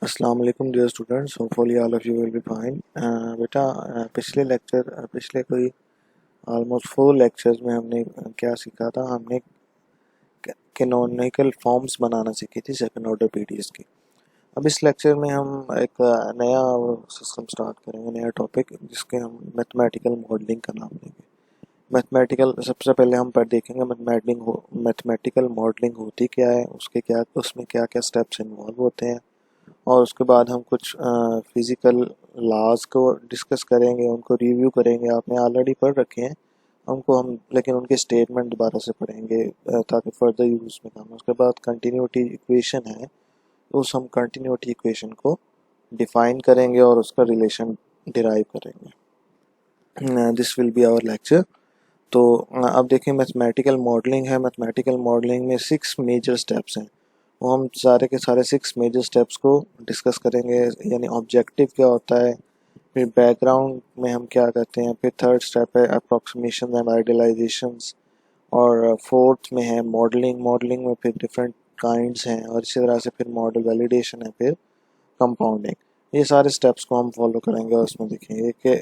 अस्सलाम वालेकुम dear students, hopefully all of you will be fine. बेटा, पिछले कोई ऑलमोस्ट 4 लेक्चर्स में हमने क्या सीखा था। हमने कैनोनिकल फॉर्म्स बनाना सीखी थी सेकंड ऑर्डर पीडीएस की। अब इस लेक्चर में हम एक नया सिस्टम स्टार्ट करेंगे, नया टॉपिक, जिसके हम मैथमेटिकल मॉडलिंग का नाम देंगे। मैथमेटिकल सबसे पहले हम पर देखेंगे मैथमेटिकल मॉडलिंग होती क्या है, उसमें क्या क्या स्टेप्स इन्वॉल्व होते हैं, और उसके बाद हम कुछ फिज़िकल लॉज को डिस्कस करेंगे, उनको रिव्यू करेंगे। आपने ऑलरेडी पढ़ रखे हैं उनको हम, लेकिन उनके स्टेटमेंट दोबारा से पढ़ेंगे ताकि फर्दर यूज़ में काम। उसके बाद कंटिन्यूटी इक्वेशन है, उस हम कंटिन्यूटी इक्वेशन को डिफाइन करेंगे और उसका रिलेशन डिराइव करेंगे। This will be our lecture. तो अब देखिए, मैथमेटिकल मॉडलिंग है। मैथमेटिकल मॉडलिंग में 6 मेजर स्टेप्स हैं, वो हम सारे के सारे 6 मेजर स्टेप्स को डिस्कस करेंगे। यानी ऑब्जेक्टिव क्या होता है, फिर बैकग्राउंड में हम क्या करते हैं, फिर थर्ड स्टेप है अप्रॉक्सीमेशन एंड आइडियलाइजेशंस, और फोर्थ में है मॉडलिंग। मॉडलिंग में फिर डिफरेंट काइंड्स हैं, और इसी तरह से फिर मॉडल वैलिडेशन है, फिर कंपाउंडिंग। ये सारे स्टेप्स को हम फॉलो करेंगे और उसमें देखेंगे कि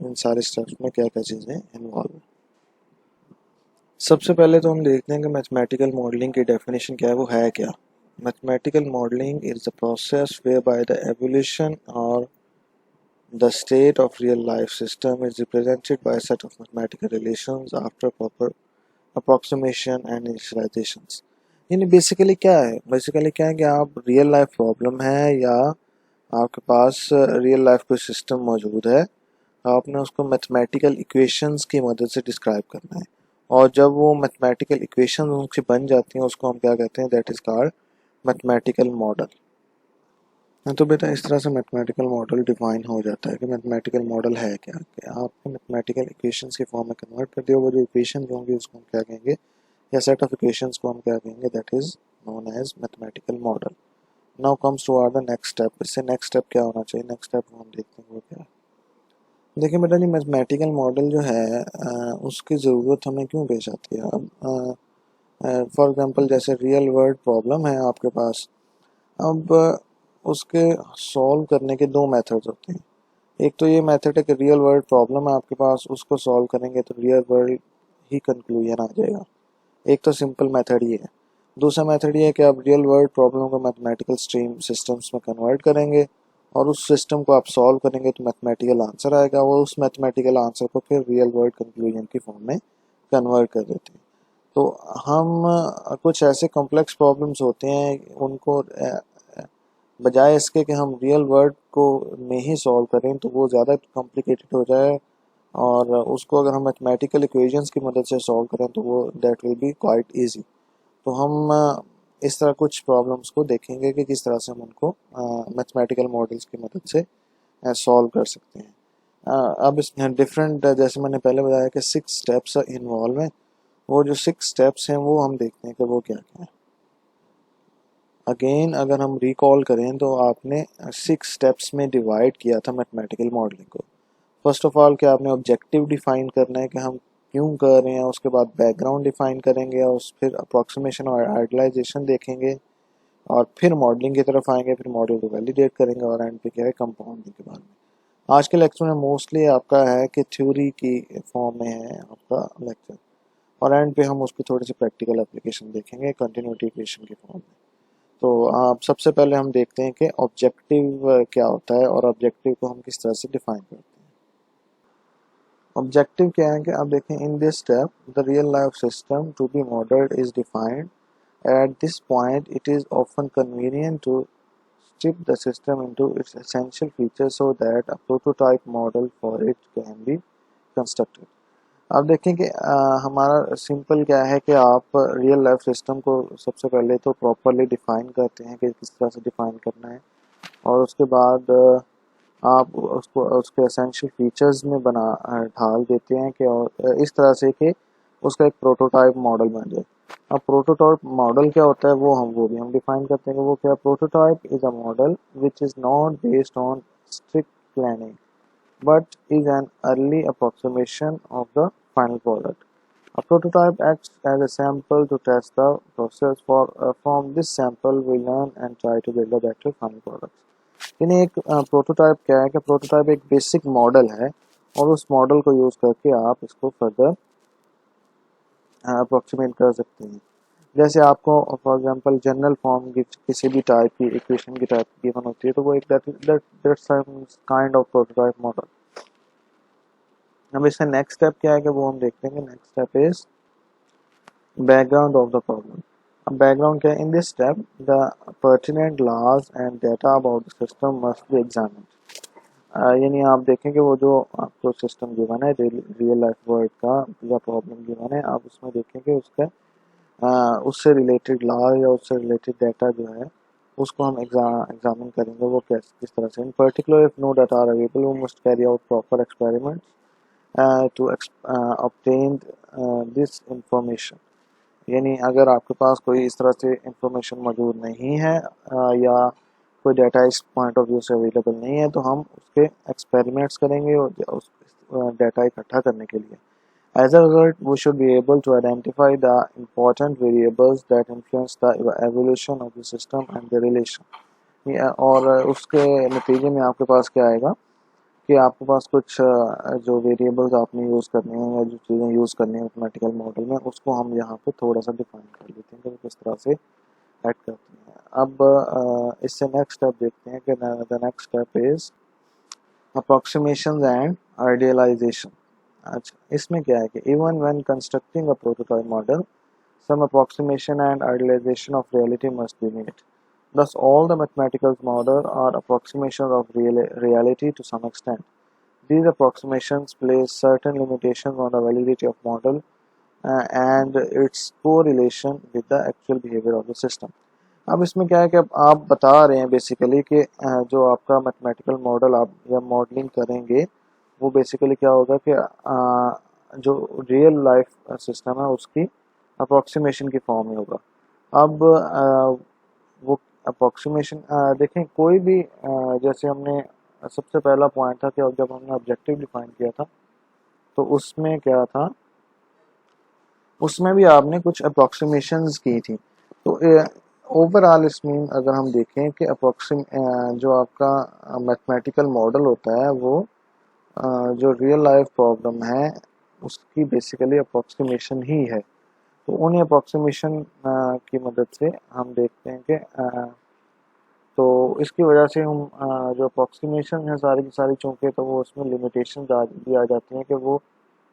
इन सारे स्टेप्स में क्या क्या चीज़ें इन्वॉल्व हैं। सबसे पहले तो हम देखते हैं कि मैथमेटिकल मॉडलिंग की डेफिनेशन क्या है, वो है क्या। Mathematical modelling is the process whereby the evolution और the state of real life system is represented by a set of mathematical relations after proper approximation and initializations। यानी basically क्या है कि आप रियल लाइफ प्रॉब्लम है, या आपके पास real life कोई सिस्टम मौजूद है, आपने उसको मैथमेटिकल इक्वेशंस की मदद से डिस्क्राइब करना है। और जब वो मैथमेटिकल इक्वेशंस उनसे बन जाती हैं, उसको हम क्या कहते हैं, that is called mathematical model. तो बेटा, इस तरह से मैथमेटिकल मॉडल डिफाइन हो जाता है कि मैथमेटिकल मॉडल है क्या, कि आपको मैथमेटिकल इक्वेशंस के फॉर्म में कन्वर्ट कर दिया। वो जो इक्वेशन होंगी उसको हम क्या कहेंगे, या सेट ऑफ इक्वेशंस को हम क्या कहेंगे, that is known as mathematical model. Now comes to are the next step. इससे नेक्स्ट स्टेप क्या होना चाहिए, नेक्स्ट स्टेप हम देखते हैं वो क्या है। देखिए बेटा जी, मैथमेटिकल मॉडल जो है उसकी ज़रूरत हमें क्यों पेश आती है। अब फॉर एग्जांपल, जैसे रियल वर्ल्ड प्रॉब्लम है आपके पास। अब उसके सॉल्व करने के 2 मेथड्स होते हैं। एक तो ये मेथड है कि रियल वर्ल्ड प्रॉब्लम है आपके पास, उसको सॉल्व करेंगे तो रियल वर्ल्ड ही कंक्लूजन आ जाएगा। एक तो सिंपल मेथड ये है। दूसरा मेथड ये है कि आप रियल वर्ल्ड प्रॉब्लम को मैथमेटिकल स्ट्रीम सिस्टम्स में कन्वर्ट करेंगे, और उस सिस्टम को आप सॉल्व करेंगे तो मैथमेटिकल आंसर आएगा। वो उस मैथमेटिकल आंसर को फिर रियल वर्ल्ड कंक्लूजन की फॉर्म में कन्वर्ट कर देते हैं। तो हम कुछ ऐसे कॉम्प्लेक्स प्रॉब्लम्स होते हैं, उनको बजाय इसके कि हम रियल वर्ल्ड को में ही सॉल्व करें तो वो ज़्यादा कॉम्प्लिकेटेड हो जाए, और उसको अगर हम मैथमेटिकल इक्वेशंस की मदद से सॉल्व करें तो वो that will be quite easy. तो हम इस तरह कुछ प्रॉब्लम्स को देखेंगे कि किस तरह से हम उनको मैथमेटिकल मॉडल्स की मदद से सॉल्व कर सकते हैं। अब इसमें डिफरेंट, जैसे मैंने पहले बताया कि 6 स्टेप्स इन्वॉल्व हैं। वो जो 6 स्टेप्स हैं वो हम देखते हैं कि वो क्या क्या है। अगेन अगर हम रिकॉल करें तो आपने 6 स्टेप्स में डिवाइड किया था मैथमेटिकल मॉडलिंग को। फर्स्ट ऑफ ऑल, क्या आपने ऑब्जेक्टिव डिफाइन करना है कि हम क्यों कर रहे हैं। उसके बाद बैकग्राउंड डिफाइन करेंगे, और फिर अप्रॉक्सीमेशन और आइडियलाइजेशन देखेंगे, और फिर मॉडलिंग की तरफ आएंगे, फिर मॉडल को वैलिडेट करेंगे, और एंड पे क्या है, कंपाउंडिंग के बारे में। आज के लेक्चर में मोस्टली आपका है कि थ्योरी की फॉर्म में है आपका लेक्चर, और एंड पे हम उसकी थोड़ी सी प्रैक्टिकल एप्लीकेशन देखेंगे कंटिन्यूटी इक्वेशन की फॉर्म में। तो आप सबसे पहले हम देखते हैं कि ऑब्जेक्टिव क्या होता है, और ऑब्जेक्टिव को हम किस तरह से डिफाइन करते हैं। ऑब्जेक्टिव क्या है कि आप देखें, in this step the real life system to be modelled is defined. At this point it is often convenient to strip the system into its essential features so that a prototype model for it can be constructed। आप देखें कि हमारा simple क्या है कि आप real life system को सबसे पहले तो प्रॉपरली डिफाइन करते हैं कि किस तरह से डिफाइन करना है, और उसके बाद आप उसको उसके एसेंशियल फीचर्स में ढाल देते हैं कि, और इस तरह से कि उसका एक प्रोटोटाइप मॉडल बन जाए। अब प्रोटोटाइप मॉडल क्या होता है वो भी हम डिफाइन करते हैं कि वो क्या। Prototype is a model which is not based on strict planning but is an early approximation of the final product. A prototype acts as a sample to test the process. From this sample, we learn and try to build a better final product. यानी एक prototype क्या है कि prototype एक basic model है और उस model को यूज़ करके आप इसको फर्दर अप्रोक्सीमेट कर सकते हैं। जैसे आपको फॉर एग्जांपल जनरल फॉर्म की किसी भी टाइप की इक्वेशन की टाइप गिवन होती है तो वो एक that's kind of prototype model. अब इसका नेक्स्ट स्टेप क्या है कि वो हम देखते हैं। Next step is background of the problem. अब बैकग्राउंड क्या है? In this step the pertinent laws and data about the system must be examined. यानी आप देखें कि वो जो आपको सिस्टम गिवन है रियल लाइफ वर्ल्ड का या प्रॉब्लम गिवन है, आप उसमें देखें कि उसका उससे रिलेटेड लॉ या उससे रिलेटेड डाटा जो है उसको हम एग्जामिन करेंगे वो किस तरह से। In particular if no data are available we must carry out proper experiments to obtain this information. यानी अगर आपके पास कोई इस तरह से इंफॉर्मेशन मौजूद नहीं है या कोई डाटा इस पॉइंट ऑफ व्यू से अवेलेबल नहीं है तो हम उसके एक्सपेरिमेंट्स करेंगे और उस डाटा इकट्ठा करने के लिए। As a result, we should be able to identify the important variables that influence the evolution of the system and the relation. और उसके नतीजे में आपके पास क्या आएगा कि आपके पास कुछ जो वेरिएबल्स आपने यूज़ करने हैं या जो चीज़ें यूज़ करनी है मैथमेटिकल मॉडल में उसको हम यहाँ पे थोड़ा सा डिफाइन कर लेते हैं कि वो किस तरह से ऐड करते हैं। अब इससे नेक्स्ट स्टेप देखते हैं कि the next step is approximation and idealization. अच्छा, इसमें क्या है कि even when constructing a prototype model some approximation and idealization of reality must be made. Thus, all the mathematical models are approximations of reality to some extent. These approximations place certain limitations on the validity of model and its correlation with the actual behavior of the system. अब इसमें क्या है कि अब आप बता रहे हैं बेसिकली कि जो आपका मैथमेटिकल मॉडल आप या मॉडलिंग करेंगे वो बेसिकली क्या होगा कि जो रियल लाइफ सिस्टम है उसकी अप्रोक्सीमेशन की फॉर्म में होगा। अब वो अप्रोक्सीमेशन देखें कोई भी जैसे हमने सबसे पहला पॉइंट था कि जब हमने ऑब्जेक्टिव डिफाइन किया था तो उसमें क्या था, उसमें भी आपने कुछ अप्रोक्सीमेशंस की थी। तो ओवरऑल इसमें अगर हम देखें कि जो आपका मैथमेटिकल मॉडल होता है वो जो रियल लाइफ प्रॉब्लम है उसकी बेसिकली अप्रोक्सीमेशन ही है। तो उन्हीं अप्रोक्सीमेशन की मदद से हम देखते हैं कि तो इसकी वजह से हम जो अप्रोक्सीमेशन है सारी की सारी चूँकि तो वो उसमें लिमिटेशन भी आ जाती हैं कि वो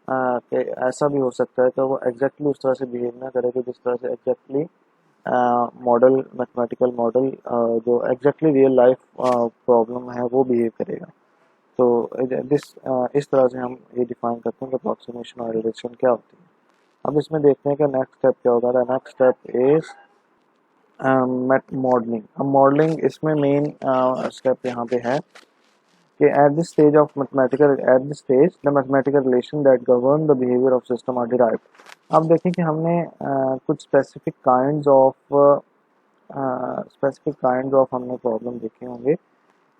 कि ऐसा भी हो सकता है कि वो एग्जैक्टली उस तरह से बिहेव ना करे कि जिस तरह से एग्जैक्टली मॉडल मैथमेटिकल मॉडल जो एग्जैक्टली रियल लाइफ प्रॉब्लम है वो बिहेव करेगा। तो इस तरह से हम ये डिफाइन करते हैं कि अप्रोक्सीमेशन और रिलेशन क्या होती है। अब इसमें देखते हैं कि नेक्स्ट स्टेप क्या होगा। Next step is modelling. अब मॉडलिंग इसमें मेन स्टेप यहाँ पे है कि at this stage the mathematical relation that govern the behavior of system are derived। अब देखें कि हमने कुछ स्पेसिफिक काइंड्स ऑफ हमने प्रॉब्लम देखे होंगे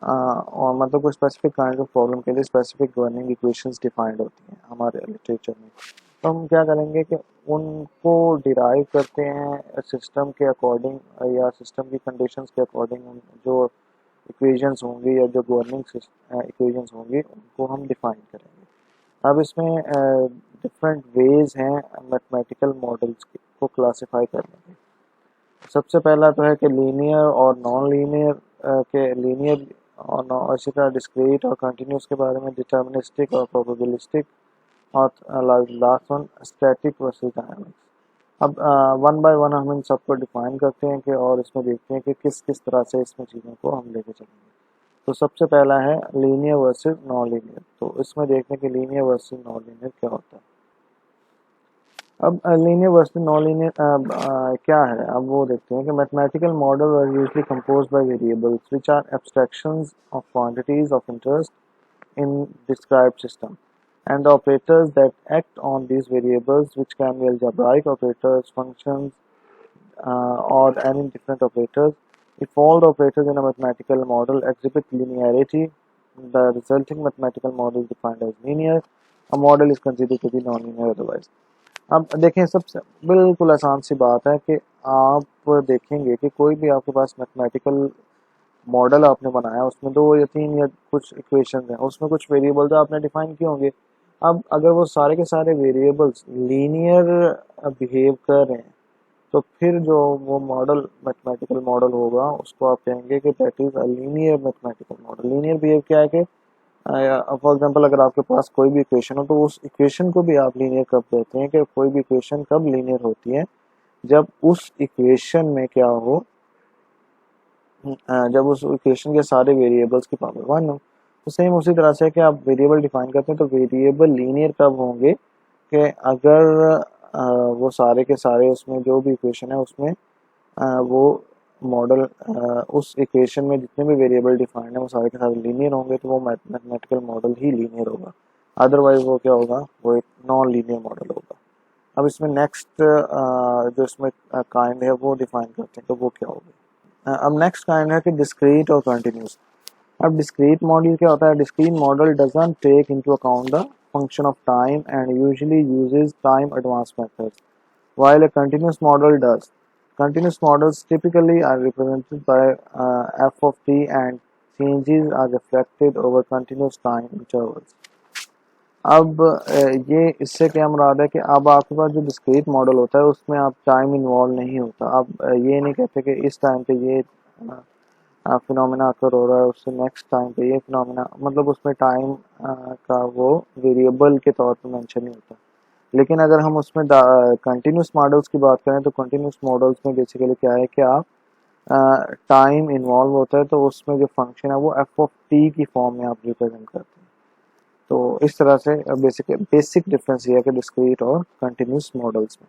और मतलब कुछ स्पेसिफिक काइंड ऑफ प्रॉब्लम के लिए स्पेसिफिक गवर्निंग इक्वेशंस डिफाइंड होती हैं हमारे लिटरेचर में। तो हम क्या करेंगे कि उनको डिराइव करते हैं सिस्टम के अकॉर्डिंग या सिस्टम की कंडीशंस के अकॉर्डिंग जो इक्वेशंस होंगी या जो गवर्निंग इक्वेशंस होंगी उनको हम डिफाइन करेंगे। अब इसमें डिफरेंट वेज हैं मैथमेटिकल मॉडल्स को क्लासिफाई करने के। सबसे पहला तो है कि लीनियर और नॉन लीनियर के लीनियर और इसी तरह डिस्क्रीट और कंटिन्यूस के बारे में, डिटर्मिनिस्टिक और प्रोबेबिलिस्टिक, और last one static versus dynamics. अब वन बाय वन हम इन सबको डिफाइन करते हैं कि और इसमें देखते हैं कि किस किस तरह से इसमें चीज़ों को हम लेके चलेंगे। तो सबसे पहला है लीनियर वर्सेस नॉन लीनियर। तो इसमें देखते हैं कि लीनियर वर्सेस नॉन लीनियर क्या होता है। अब लीनियर वर्सेस नॉन लीनियर क्या है अब वो देखते हैं कि mathematical model are usually composed by variables which are abstractions of quantities of interest in described system and the operators that act on these variables which can be algebraic operators, functions, or any different operators. If all the operators in a mathematical model exhibit linearity, the resulting mathematical model is defined as linear. A model is considered to be non-linear otherwise. अब देखें सबसे बिल्कुल आसान सी बात है कि आप देखेंगे कि कोई भी आपके पास मैथमेटिकल मॉडल आपने बनाया, उसमें 2 या 3 या कुछ इक्वेशंस हैं, उसमें कुछ वेरिएबल्स आपने डिफाइन किए होंगे। अब अगर वो सारे के सारे वेरिएबल्स लीनियर बिहेव कर रहे हैं, तो फिर जो वो मॉडल मैथमेटिकल मॉडल होगा उसको आप कहेंगे कि that is a linear mathematical model. Linear behave क्या है कि फॉर एग्जांपल अगर आपके पास कोई भी इक्वेशन हो, तो उस इक्वेशन को भी आप लीनियर कब कहते हैं, कि कोई भी इक्वेशन कब लीनियर होती है, जब उस इक्वेशन में क्या हो, जब उस इक्वेशन के सारे वेरिएबल्स की पावर 1 हो। तो सेम उसी तरह से कि आप वेरिएबल डिफाइन करते हैं, तो वेरिएबल लीनियर कब होंगे, कि अगर वो सारे के सारे उसमें जो भी इक्वेशन है उसमें वो मॉडल उस इक्वेशन में जितने भी वेरिएबल डिफाइंड है वो सारे के सारे लीनियर होंगे, तो वो मैथमेटिकल मॉडल ही लीनियर होगा। अदरवाइज वो क्या होगा, वो एक नॉन लीनियर मॉडल होगा। अब इसमें नेक्स्ट जो इसमें काइंड है वो डिफाइन करते हैं, तो वो क्या होगी। अब नेक्स्ट काइंड है कि डिस्क्रीट और कंटिन्यूस। अब डिस्क्रीट मॉडल क्या होता है, discrete model doesn't take into account the function of time and usually uses time advance methods, while a continuous model does. Continuous models typically are represented by f of t and changes are reflected over continuous time intervals. अब ये इससे क्या मुराद है कि अब आपके पास जो discrete model होता है उसमें आप टाइम इन्वॉल्व नहीं होता। आप ये नहीं कहते कि इस टाइम पे ये फिनोमेना अकर हो रहा है, उससे नेक्स्ट टाइम पे ये फिनोमेना, मतलब उसमें टाइम का वो वेरिएबल के तौर पर मेंशन नहीं होता। लेकिन अगर हम उसमें कंटिन्यूस मॉडल्स की बात करें, तो कंटिन्यूस मॉडल्स में बेसिकली क्या है कि आप टाइम इन्वॉल्व होता है, तो उसमें जो फंक्शन है वो एफ ऑफ टी की फॉर्म में आप रिप्रेजेंट करते हैं। तो इस तरह से बेसिक डिफरेंस ये है कि डिस्क्रीट और कंटिन्यूस मॉडल्स में।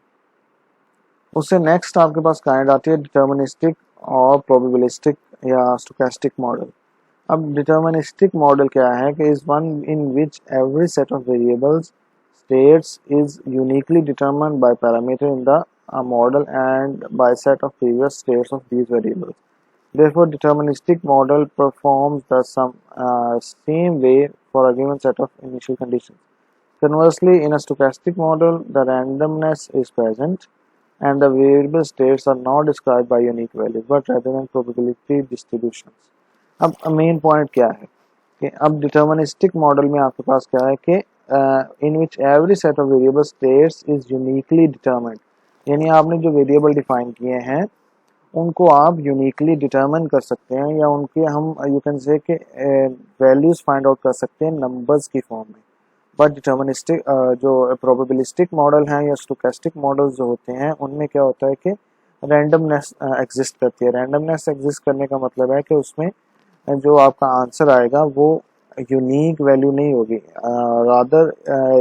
उससे नेक्स्ट आपके पास काइंड आती है डिटर्मिनिस्टिक और प्रोबेबिलिस्टिक या स्टोकेस्टिक मॉडल। अब डिटर्मिनिस्टिक मॉडल क्या है कि is one in which every set of variables states is uniquely determined by parameter in the model and by set of previous states of these variables. Therefore, deterministic model performs the same way for a given set of initial conditions. Conversely, in a stochastic model, the randomness is present and the variable states are not described by unique values but rather than probability distributions. अब main point क्या है कि अब deterministic model में आपके पास क्या है कि in which every set of variable states is uniquely determined, यानी आपने जो वेरिएबल डिफाइन किए हैं उनको आप यूनिकली डिटर्मिन कर सकते हैं, या उनके हम यू कैन से कि वैल्यूज फाइंड आउट कर सकते हैं नंबर्स की फॉर्म में। बट डिटर्मिनिस्टिक जो प्रोबेबिलिस्टिक मॉडल हैं या स्टोकेस्टिक मॉडल्स जो होते हैं उनमें क्या होता है कि रैंडमनेस एग्जिस्ट करती है। रैंडमनेस एग्जिस्ट करने का मतलब है कि उसमें जो आपका आंसर आएगा वो यूनिक वैल्यू नहीं होगी, रादर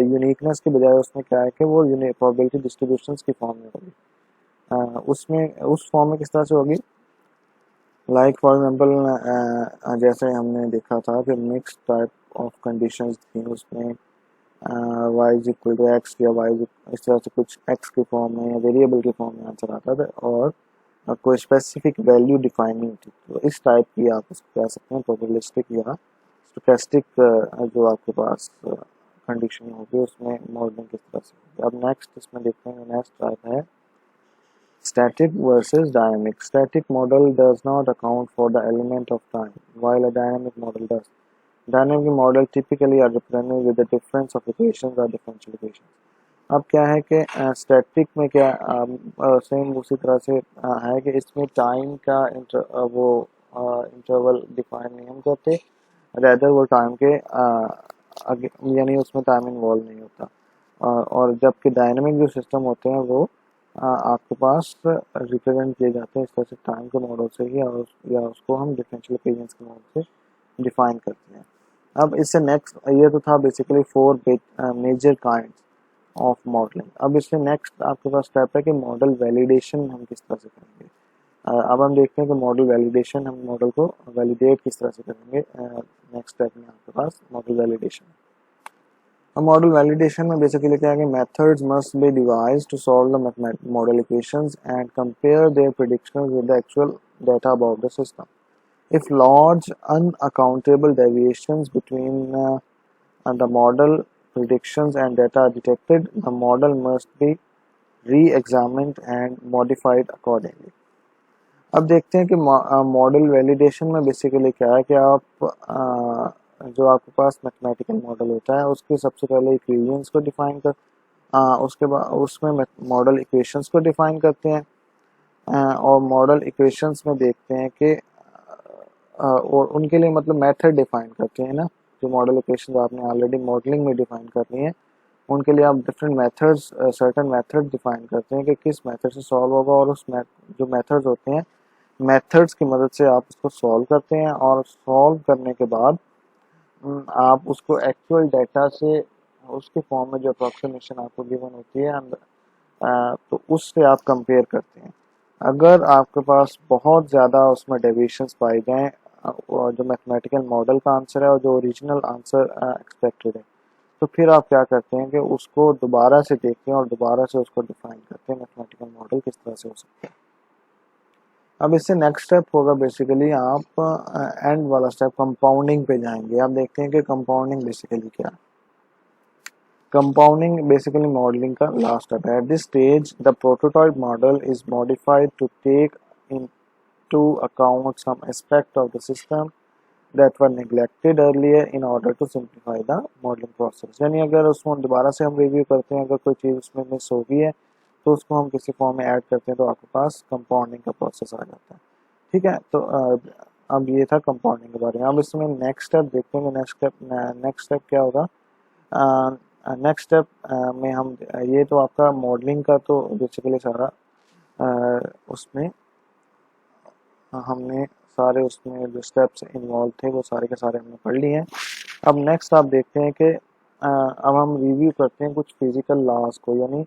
यूनिकनेस के बजाय उसमें क्या है कि वो प्रोबेबिलिटी डिस्ट्रीब्यूशंस की फॉर्म में होगी। उसमें उस फॉर्म में किस तरह से होगी, लाइक फॉर एग्जांपल जैसे हमने देखा था कि मिक्स टाइप ऑफ कंडीशंस थी, उसमें y is equal to x या y इस तरह से कुछ x की फॉर्म में या वेरिएबल की फॉर्म में आंसर आता था और कोई स्पेसिफिक वैल्यू डिफाइन नहीं होती। तो इस टाइप की आप उसको कह सकते हैं प्रोबेबिलिस्टिक या स्टोकेस्टिक जो आपके पास कंडीशन होगी उसमें मॉडलिंग किस तरह से होगी। अब नेक्स्ट इसमें देखते हैं, नेक्स्ट टाइप है static versus dynamic. Static model does not account for the element of time, while a dynamic model does. Dynamic model typically are represented with the difference of equations or differential equations. अब क्या है कि static में क्या same उसी तरह से है कि इसमें टाइम का वो इंटरवल डिफाइन नहीं हम करते, रेदर वो टाइम के यानी उसमें टाइम इन्वॉल्व नहीं होता। और जबकि डायनेमिक जो सिस्टम होते हैं वो आपके पास रिप्रेजेंट किए जाते हैं इस तरह से टाइम के मॉडल से ही, या उसको हम डिफरेंशियल इक्वेशंस के मॉडल से डिफाइन करते हैं। अब इससे नेक्स्ट ये तो था basically 4 major kinds of modelling. अब इससे नेक्स्ट आपके पास स्टेप है कि मॉडल वैलिडेशन हम किस तरह से करेंगे। अब हम देखते हैं कि मॉडल वैलिडेशन, हम मॉडल को वैलिडेट किस तरह से करेंगे। नेक्स्ट स्टेप में आपके पास मॉडल वैलिडेशन। अब मॉडल वैलिडेशन में बेसिकली क्या है कि methods must be devised to solve the model equations and compare their predictions with the actual data about the system. If large unaccountable deviations between the model predictions and data are detected, the model must be re-examined and modified accordingly. अब देखते हैं कि model validation में basically क्या है कि आप जो आपके पास मैथमेटिकल मॉडल होता है उसके सबसे पहले इक्वेशंस को डिफाइन कर उसके बाद उसमें मॉडल इक्वेशंस को डिफाइन करते हैं और मॉडल इक्वेशंस में देखते हैं कि और उनके लिए मतलब मेथड डिफाइन करते हैं ना। जो मॉडल इक्वेशंस आपने ऑलरेडी मॉडलिंग में डिफाइन करनी है उनके लिए आप different methods certain method define करते हैं कि किस मेथड से सॉल्व होगा, और उस जो मेथड्स होते हैं मेथड्स की मदद से आप उसको सॉल्व करते हैं, और सॉल्व करने के बाद आप उसको एक्चुअल डाटा से उसके फॉर्म में जो अप्रोक्सीमेशन आपको गिवन होती है तो उससे आप कंपेयर करते हैं। अगर आपके पास बहुत ज़्यादा उसमें डेविएशंस पाए जाएं और जो मैथमेटिकल मॉडल का आंसर है और जो ओरिजिनल आंसर एक्सपेक्टेड है, तो फिर आप क्या करते हैं कि उसको दोबारा से देखते हैं और दोबारा से उसको डिफाइन करते हैं मैथमेटिकल मॉडल किस तरह से हो सकता है। अब इससे नेक्स्ट स्टेप होगा बेसिकली आप एंड वाला स्टेप कंपाउंडिंग पे जाएंगे। आप देखते हैं कि कंपाउंडिंग बेसिकली क्या है। कंपाउंडिंग बेसिकली मॉडलिंग का लास्ट स्टेप है। At this stage the prototype model is modified to take into account some aspect of the system that were neglected earlier in order to simplify the modeling process। यानी अगर उसमें दोबारा से हम review करते हैं, अगर कोई चीज़ उसमें मिस हो गई है तो उसको हम किसी फॉर्म में ऐड करते हैं तो आपके पास कंपाउंडिंग का प्रोसेस आ जाता है। ठीक है, तो अब ये था कंपाउंडिंग के बारे में। अब इसमें नेक्स्ट स्टेप देखते हैं। नेक्स्ट स्टेप क्या होगा। नेक्स्ट स्टेप में हम ये तो आपका मॉडलिंग का तो बेसिकली सारा उसमें हमने सारे उसमें जो स्टेप्स इन्वॉल्व थे वो सारे के सारे हमने पढ़ लिए हैं। अब नेक्स्ट आप देखते हैं कि अब हम रिव्यू करते हैं कुछ फिजिकल लॉज को, यानी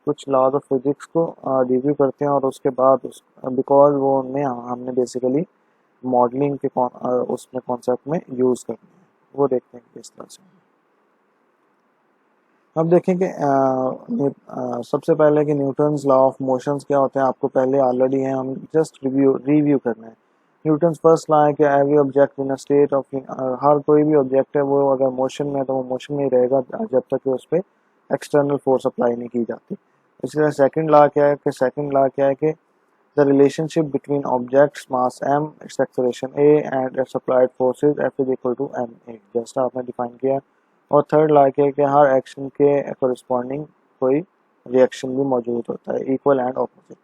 कुछ लॉज ऑफ फिजिक्स को रिव्यू करते हैं, और उसके बाद बिकॉज वो उनमें हमने बेसिकली मॉडलिंग के उसमें कॉन्सेप्ट में यूज़ करते हैं, वो देखते हैं किस तरह से। अब देखें कि सबसे पहले कि न्यूटन्स लॉ ऑफ मोशंस क्या होते हैं आपको पहले ऑलरेडी हैं, हम जस्ट रिव्यू करना है। न्यूटन्स फर्स्ट लॉ है कि every object in a state of her कोई भी ऑब्जेक्ट है वो अगर मोशन में है तो वो मोशन में ही रहेगा जब तक कि उस पर एक्सटर्नल फोर्स अप्लाई नहीं की जाती। इसी तरह सेकंड लॉ क्या है कि the relationship between objects mass m, its acceleration a and its applied forces F is equal to ma, जैसा आपने डिफाइन किया। और थर्ड लॉ क्या है कि हर एक्शन के कोरिस्पॉन्डिंग कोई रिएक्शन भी मौजूद होता है, इक्वल एंड ऑपोजिट।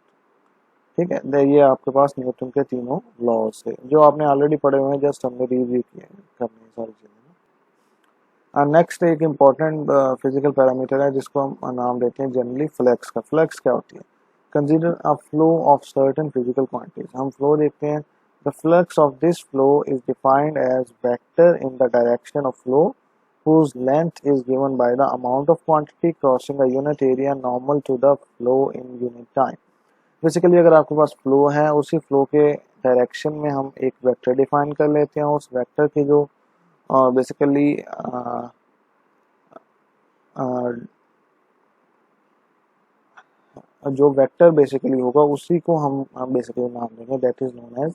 ठीक है, ये आपके पास न्यूटन के तीनों लॉज है जो आपने ऑलरेडी पढ़े हुए हैं, जस्ट हमने रिव्यू किए करने सारी चीज़ें। नेक्स्ट एक इम्पॉर्टेंट फिजिकल पैरामीटर है जिसको हम नाम देते हैं जनरली फ्लक्स का। फ्लक्स क्या होती है। Consider a flow of certain physical quantities. हम फ्लो देखते हैं। The flux of this flow is defined as vector in the direction of flow whose length is given by the amount of quantity crossing a unit area normal to the flow in unit time। Basically अगर आपके पास flow है उसी flow के direction में हम एक vector define कर लेते हैं। उस वेक्टर की जो बेसिकली जो वेक्टर बेसिकली होगा उसी को हम बेसिकली नाम देंगे, that is known as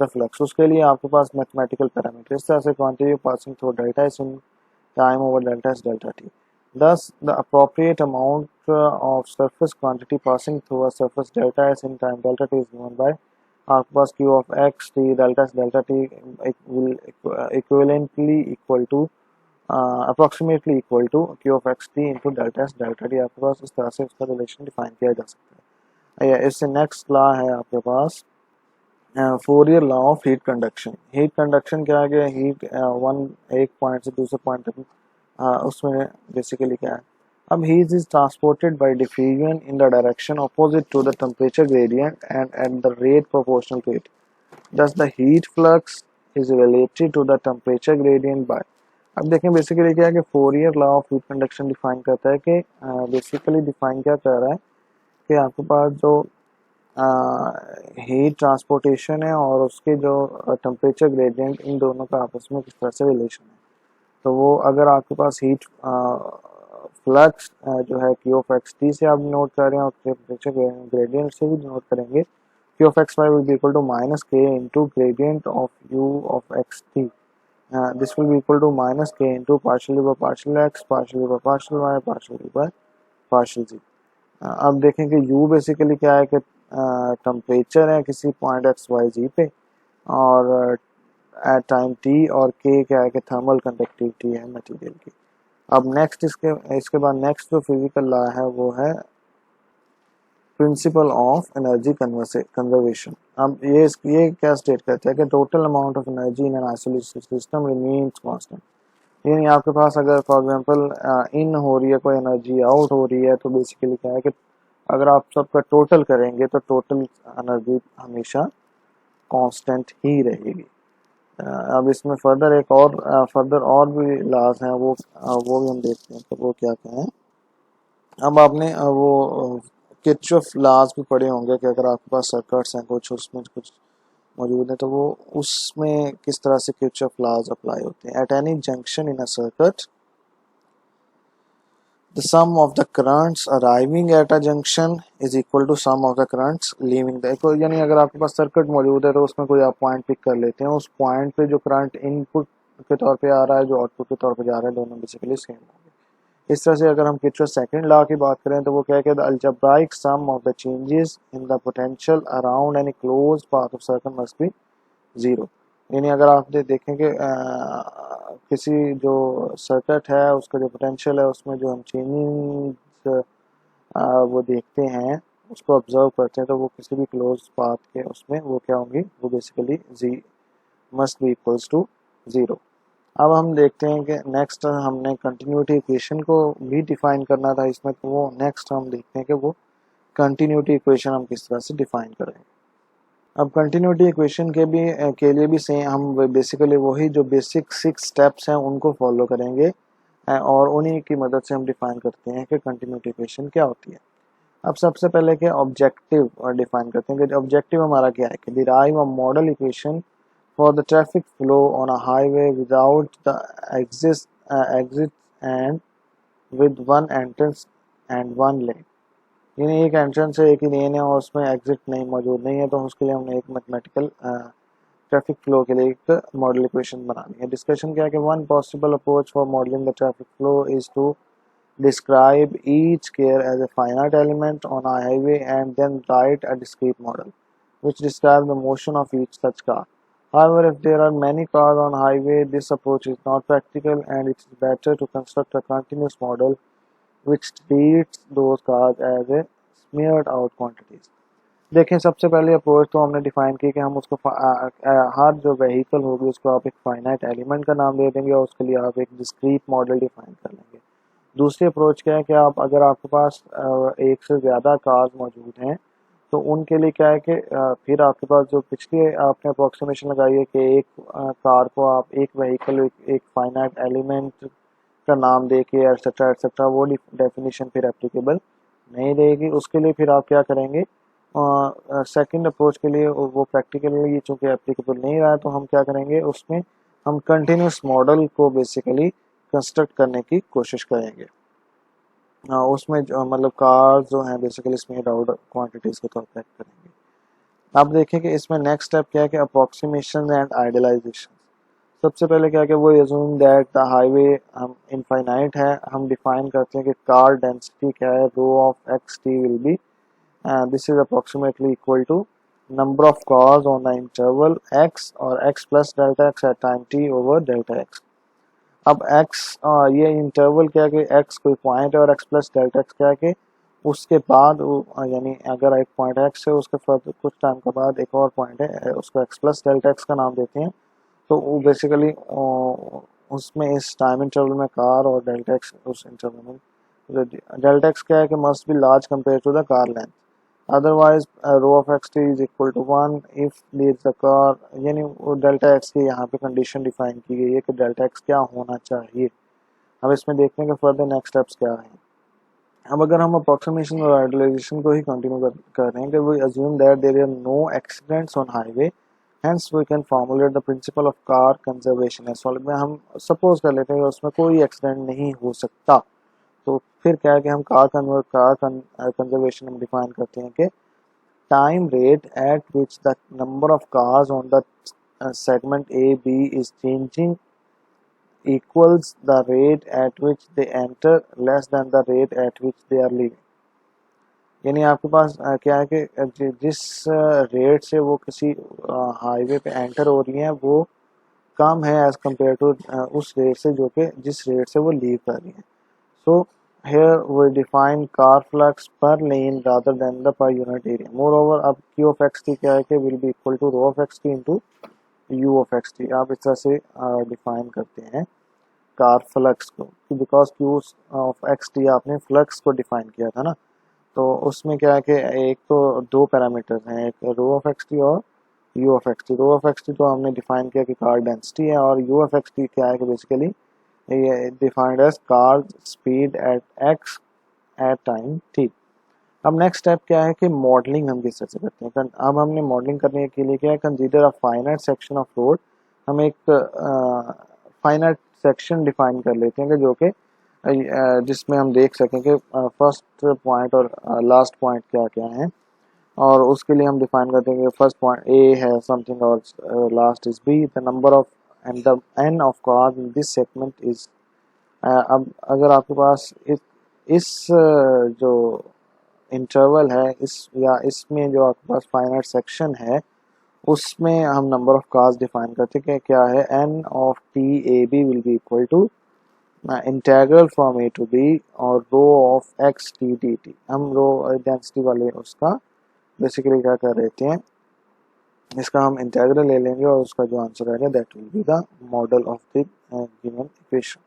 the flux. उसके लिए आपके पास मैथमेटिकल पैरामीटर इस तरह से quantity passing through delta s in time over delta s delta t. Thus, the appropriate amount of surface quantity passing through a surface delta s in time delta t is given by आपके पास q of x t delta s delta t will equivalently equal to approximately equal to q of x t into delta s delta t। आपके पास इस तरह से उसका relation define किया जा सकता है। इससे नेक्स्ट लॉ है आपके पास Fourier law of heat conduction. Heat conduction क्या है कि हीट एक पॉइंट से दूसरे पॉइंट तक उसमें बेसिकली क्या है। अब heat is transported by diffusion in the direction opposite to the temperature gradient and at the rate proportional to it. Thus the heat flux is related to the temperature gradient by. अब देखें basically क्या है कि Fourier law of heat conduction define करता है कि basically define क्या कर रहा है कि आपके पास जो हीट ट्रांसपोर्टेशन है और उसके जो टेम्परेचर ग्रेडियंट, इन दोनों का आपस में किस तरह से रिलेशन है। तो वो अगर आपके पास हीट फ्लक्स जो है क्यू ऑफ एक्स टी से आप नोट कर रहे हैं और टेम्परेचर ग्रेडियंट से भी नोट करेंगे, Q of X Y will be equal to minus K into gradient of U of x T. This will be equal to minus K into partially by partial X partially by partial Y partially by partial G. अब देखें कि u basically क्या है कि temperature है किसी point XYZ पे, और एट टाइम t, और k क्या है कि थर्मल कंडक्टिविटी है मटेरियल की। अब नेक्स्ट इसके बाद नेक्स्ट जो फिजिकल लॉ है वो है प्रिंसिपल ऑफ एनर्जी कंजर्वेशन। अब ये क्या स्टेट करता है कि total amount of energy in an isolated system remains constant. यानी आपके पास अगर फॉर एग्जांपल इन हो रही है कोई एनर्जी, आउट हो रही है, तो बेसिकली क्या है कि अगर आप सबका टोटल करेंगे तो टोटल एनर्जी हमेशा कांस्टेंट ही रहेगी। अब इसमें फर्दर और भी लॉज हैं, वो भी हम देखते हैं तो वो क्या क्या है। अब आपने वो किरचॉफ लॉज भी पढ़े होंगे कि अगर आपके पास सर्किट्स हैं कुछ, उसमें कुछ मौजूद है तो वो उसमें किस तरह से किरचॉफ लॉज अप्लाई होते हैं। At any junction in a circuit the sum of the currents arriving at a junction is equal to sum of the currents leaving the, यानी अगर आपके पास सर्किट मौजूद है तो उसमें कोई आप पॉइंट पिक कर लेते हैं, उस पॉइंट पे जो करंट इनपुट के तौर पे आ रहा है, जो आउटपुट के तौर पे जा रहा है, दोनों बेसिकली सेम होंगे। इस तरह से अगर हम किरचॉफ सेकंड लॉ की बात करें तो वो क्या है, the algebraic sum of the changes in the potential around any closed path of circuit must be zero. यानी अगर आप देखें कि किसी जो सर्किट है उसका जो पोटेंशियल है उसमें जो हम चेंजिंग वो देखते हैं, उसको ऑब्जर्व करते हैं, तो वो किसी भी क्लोज पाथ के उसमें वो क्या होंगी, वो basically g must be equals to zero. अब हम देखते हैं कि नेक्स्ट हमने कंटिन्यूटी इक्वेशन को भी डिफाइन करना था इसमें, तो वो नेक्स्ट हम देखते हैं कि वो कंटिन्यूटी इक्वेशन हम किस तरह से डिफाइन करेंगे। अब कंटिन्यूटी इक्वेशन के लिए भी सेम हम बेसिकली वही जो बेसिक 6 स्टेप्स हैं उनको फॉलो करेंगे, और उन्हीं की मदद से हम डिफाइन करते हैं कि कंटिन्यूटी इक्वेशन क्या होती है। अब सबसे पहले के ऑब्जेक्टिव डिफाइन करते हैं कि ऑब्जेक्टिव हमारा क्या है कि derive a model equation for the traffic flow on a highway without the exit and with one entrance and one लेन। यानी एक एंट्रेंस है, एक ही लेन है और उसमें एग्जिट नहीं मौजूद नहीं है, तो उसके लिए हमने एक मैथमेटिकल ट्रैफिक फ्लो के लिए एक मॉडल इक्वेशन बनानी है। डिस्कशन क्या है कि one possible approach for modelling the traffic flow is to describe each car as a finite element on a highway and then write a discrete model which describes the motion of each such car. However, if there are many cars on highway, this approach is not practical and it is better to construct a continuous model which treats those cars as a smeared out quantities. देखें, सबसे पहले approach तो हमने define की कि हम उसको हर जो व्हीकल होगी उसको आप एक फाइनाइट एलिमेंट का नाम दे देंगे और उसके लिए आप एक डिस्क्रीट मॉडल डिफाइन कर लेंगे। दूसरी अप्रोच क्या है कि आप अगर आपके पास एक से ज़्यादा कार्स मौजूद हैं तो उनके लिए क्या है कि फिर आपके पास जो पिछली आपने अप्रोक्सीमेशन लगाई है कि एक कार को आप एक व्हीकल एक फाइनाइट एलिमेंट का नाम दे के एटसेट्रा वो डेफिनेशन फिर एप्लीकेबल नहीं रहेगी। उसके लिए फिर आप क्या करेंगे, सेकंड अप्रोच के लिए वो प्रैक्टिकली चूँकि एप्लीकेबल नहीं रहा है तो हम क्या करेंगे, उसमें हम कंटिन्यूस मॉडल को बेसिकली कंस्ट्रक्ट करने की कोशिश करेंगे। उसमें मतलब कार्स जो हैं बेसिकली स्मेड आउट क्वांटिटीज़ के तौर पर करेंगे। अब देखें कि इसमें नेक्स्ट स्टेप क्या है कि अप्रोक्सीमेशन एंड आइडियलाइजेशन। सबसे पहले क्या है कि वो अज्यूम दैट द हाईवे हम इनफाइनाइट है, हम डिफाइन करते हैं कि कार डेंसिटी क्या है, rho of x T will be this is approximately equal to number of cars on the interval X और X plus delta X at time T over delta X. अब X ये interval क्या है कि x कोई point है और X plus delta x क्या है कि उसके बाद यानी अगर एक पॉइंट एक्स है उसके कुछ टाइम के बाद एक और पॉइंट है, उसको एक्स प्लस डेल्टा एक्स का नाम देते हैं। तो वो बेसिकली उसमें इस टाइम इंटरवल में कार और डेल्टा एक्स उस इंटरवल में डेल्टा एक्स क्या है कि must be large compare to the car length, otherwise rho of x t is equal to 1 if there the car, यानी वो डेल्टा एक्स की यहाँ पे कंडीशन डिफाइन की गई है कि डेल्टा एक्स क्या होना चाहिए। अब इसमें देखने के फर्दर नेक्स्ट स्टेप्स क्या हैं। अब अगर हम अप्रोक्सीमेशन और आइडियलाइजेशन को ही कंटिन्यू कर रहे हैं कि we assume that there are no accidents on highway, hence we can formulate the principle of car conservation as following. में हम सपोज कर लेते हैं कि उसमें कोई एक्सीडेंट नहीं हो सकता, तो फिर क्या है कि हम कार कंजर्वेशन में डिफाइन करते हैं कि time rate at which the number of cars on the segment A B is changing equals the rate at which they enter less than the rate at which they are leaving. यानी आपके पास क्या है कि जिस rate से वो किसी highway पे एंटर हो रही है वो कम है एज कम्पेयर टू उस रेट से जो कि जिस रेट से वो लीव कर रही है. सो here we define car flux per lane rather than the per unit area. Moreover, अब q of xt क्या है कि will be equal to rho of xt into u of xt. आप इस तरह से डिफाइन करते हैं कार फ्लक्स को, बिकॉज q of xt आपने फ्लक्स को डिफाइन किया था ना. तो उसमें क्या है कि एक तो दो पैरामीटर्स हैं, एक रो ऑफ एक्सटी और u of x t. Rho of x t तो हमने डिफाइन किया कि कार डेंसिटी है, और यू ऑफ एक्सटी क्या है कि बेसिकली ये defined as car speed at x at time t. अब नेक्स्ट स्टेप क्या है कि मॉडलिंग हम किस तरह से करते हैं. अब हमने मॉडलिंग करने के लिए क्या है, consider a finite section of road. हम एक फाइनाइट सेक्शन डिफाइन कर लेते हैं कि जो कि जिसमें हम देख सकें कि फर्स्ट पॉइंट और लास्ट पॉइंट क्या क्या है. और उसके लिए हम डिफाइन करते हैं कि फर्स्ट पॉइंट ए है समथिंग और last is b. The number of and the n of car in this segment is. अब अगर आपके पास इस जो इंटरवल है इस या इसमें जो आपके पास फाइनाइट सेक्शन है उसमें हम नंबर ऑफ कार्स डिफाइन करते हैं कि क्या है, N of T A B will be equal to integral from A to B और rho of x T D T. हम रो डेंसिटी वाले उसका बेसिकली क्या कर रहे हैं, इसका हम इंटेग्रल ले लेंगे और उसका जो आंसर आएगा that will be the model of the given equation.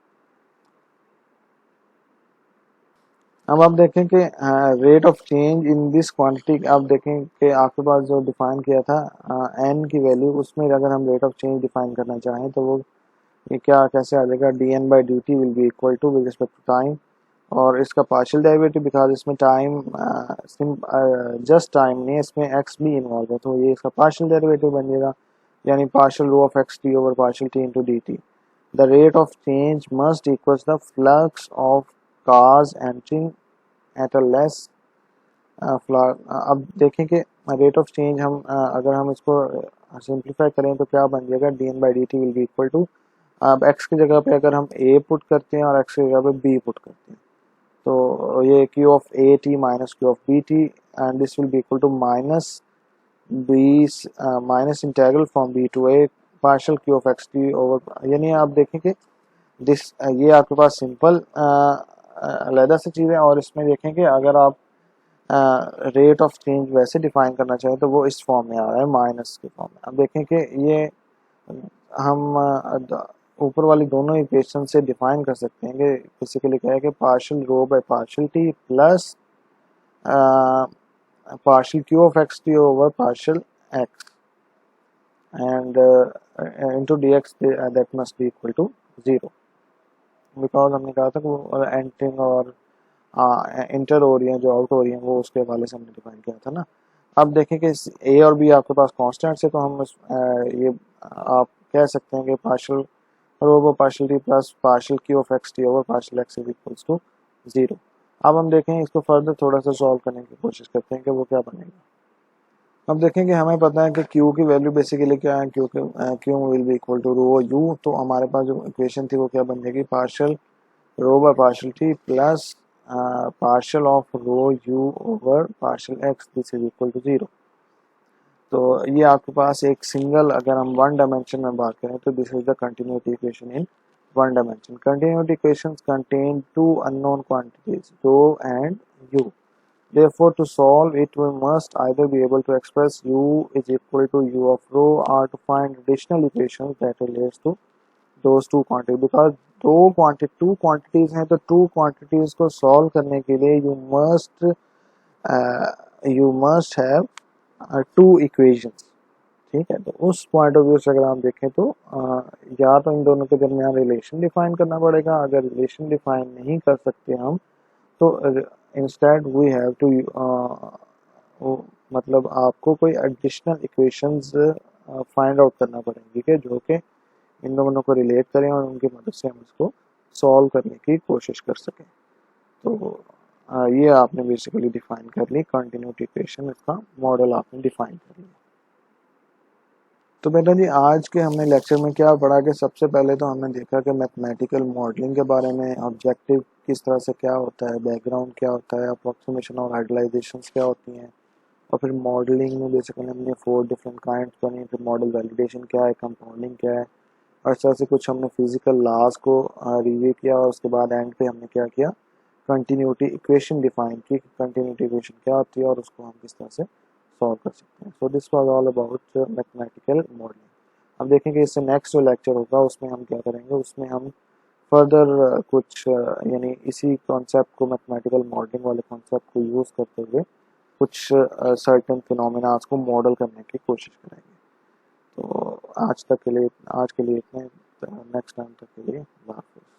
अब आप देखें कि rate of change in this quantity. आप देखें कि आपके पास जो डिफाइन किया था एन की वैल्यू, उसमें अगर हम रेट ऑफ चेंज डिफाइन करना चाहें तो वो ये क्या कैसे आ जाएगा, d n by d t will be equal to with respect to time. और इसका पार्शियल डेरिवेटिव बिकॉज इसमें टाइम जस्ट टाइम नहीं, इसमें एक्स भी इन्वॉल्व है, तो ये इसका पार्शियल डेरिवेटिव बन जाएगा, यानी partial rho of x t over partial t into d t. The rate of change must equals the flux of cars entering at a less अब देखें कि रेट ऑफ चेंज हम अगर हम इसको सिंप्लीफाई करें तो क्या बन जाएगा, d n by d t will be equal to. अब एक्स की जगह पे अगर हम ए पुट करते हैं और एक्स की जगह पे बी पुट करते हैं तो ये q of a t minus q of b t and this will be equal to minus b minus integral from b to a partial q of x t over. यानी आप देखें कि this ये आपके पास सिंपल अलहदा से चीज़ है, और इसमें देखें कि अगर आप रेट ऑफ चेंज वैसे डिफाइन करना चाहें तो वो इस फॉर्म में आ रहा है, माइनस के फॉर्म में. अब देखें कि ये हम ऊपर वाली दोनों इक्वेशन से डिफाइन कर सकते हैं कि बेसिकली क्या है कि partial rho by partial t plus partial q of x t over partial x and into d x that must be equal to 0, because हमने कहा था कि वो एंटरिंग और इंटर हो रही हैं जो आउट हो रही हैं वो उसके हवाले से हमने डिफाइन किया था ना. अब देखें कि ए और बी आपके पास कांस्टेंट्स है, तो हम ये आप कह सकते हैं कि partial rho partial t plus partial q of x t over partial x is equals to 0. अब हम देखें इसको फर्दर थोड़ा सा सॉल्व करने की कोशिश करते हैं कि वो क्या बनेगा. अब देखें कि हमें पता है कि क्यू की वैल्यू बेसिकली क्या है, q will be equal to rho u. तो हमारे पास जो इक्वेशन थी वो क्या बन जाएगी, partial rho by partial t plus partial of rho u over partial x this is equal to 0. तो ये आपके पास एक सिंगल, अगर हम वन डायमेंशन में बात करें तो this is the continuity equation in one dimension. Continuity equations contain two unknown quantities rho and u. Therefore, to solve it, we must either be able to express u is equal to u of rho or to find additional equations that relates to those two quantities. Because two quantities हैं तो two quantities को solve करने के लिए you must have two equations. ठीक है, तो उस पॉइंट ऑफ व्यू से अगर हम देखें तो या तो इन दोनों के दरमियान रिलेशन डिफाइन करना पड़ेगा. अगर रिलेशन डिफाइन नहीं कर सकते हम तो इंस्टेड वी हैव टू मतलब आपको कोई एडिशनल इक्वेशंस फाइंड आउट करना पड़ेंगी कि जो कि इन दोनों को रिलेट करें और उनकी मदद से हम इसको सॉल्व करने की कोशिश कर सकें. तो ये आपने बेसिकली डिफाइन कर ली कंटिन्यूटी इक्वेशन, इसका मॉडल आपने डिफाइन कर लिया. तो बेटा जी आज के हमने लेक्चर में क्या पढ़ा कि सबसे पहले तो हमने देखा कि मैथमेटिकल मॉडलिंग के बारे में, ऑब्जेक्टिव किस तरह से क्या होता है, बैकग्राउंड क्या होता है, अप्रोक्सीमेशन और आइडियलाइजेशंस क्या होती हैं, और फिर मॉडलिंग में बेसिकली हमने 4 डिफरेंट काइंड्स बने, फिर मॉडल वैलिडेशन क्या है, कंपाउंडिंग क्या है, और इस तरह से कुछ हमने फिजिकल लॉज को रिव्यू किया, और उसके बाद एंड पे हमने क्या किया, कंटिन्यूटी इक्वेशन डिफाइन की, कंटिन्यूटी इक्वेशन क्या होती है और उसको हम किस तरह से सॉल्व कर सकते हैं। So this was all about mathematical modelling. अब देखेंगे इससे नेक्स्ट जो लेक्चर होगा उसमें हम क्या करेंगे, उसमें हम फर्दर कुछ यानी इसी कॉन्सेप्ट को, मैथमेटिकल मॉडलिंग वाले कॉन्सेप्ट को यूज़ करते हुए कुछ सर्टेन फिनोमेना को मॉडल करने की कोशिश करेंगे। तो आज के लिए इतना, नेक्स्ट टाइम तक के लिए बाय।